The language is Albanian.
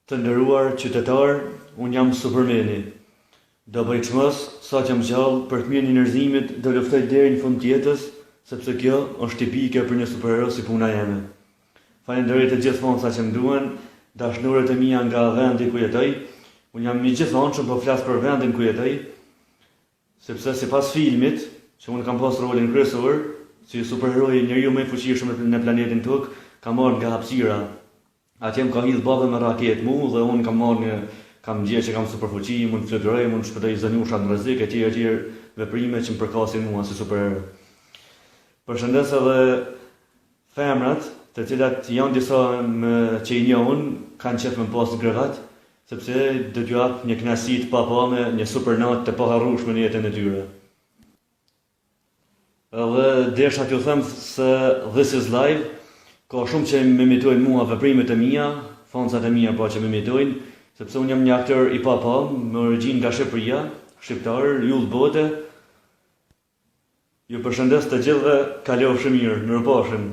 Të nderuar qytetar, unë jam Supermeni. Do bëj çmos sa që jam gjallë për të mirën e njerëzimit, do luftoj deri në fund të jetës, sepse kjo është tipike për një superhero si puna jeme. Falenderoj të gjithë fonca që më duan, dashnurët e mia nga vendi ku jetoj. Unë jam i gjithëonshëm, po flas për vendin ku jetoj, sepse sipas filmit, që unë kam pas rolin kryesor, si superheroi njeriu më i fuqishëm në planetin Tokë, kam marrë nga hapësira. Atje më ka hidh baba me raketë mu dhe unë kam gjetur që kam superfuqi, mund të fluturoj, mund të shpëtoj zanusha në rrezik etj. Veprime që më përkasin mua si superhero. Përshëndes edhe femrat, të cilat janë disa që i njoh unë, kanë qef me pas në krevat, sepse do t'ju jap një kënaqësi të papame, një supernatë të paharrueshme në jetën e tyre. Edhe desha t'ju them se this is live. Ka shumë që më imitojnë mua veprimet e mia, foncat e mia po që më imitojnë, sepse unë jam një aktor i papam, me origjinë nga Shqipëria, shqiptar, yll bote. Ju përshëndes të gjithëve, kalofshi mirë, mirupafshim.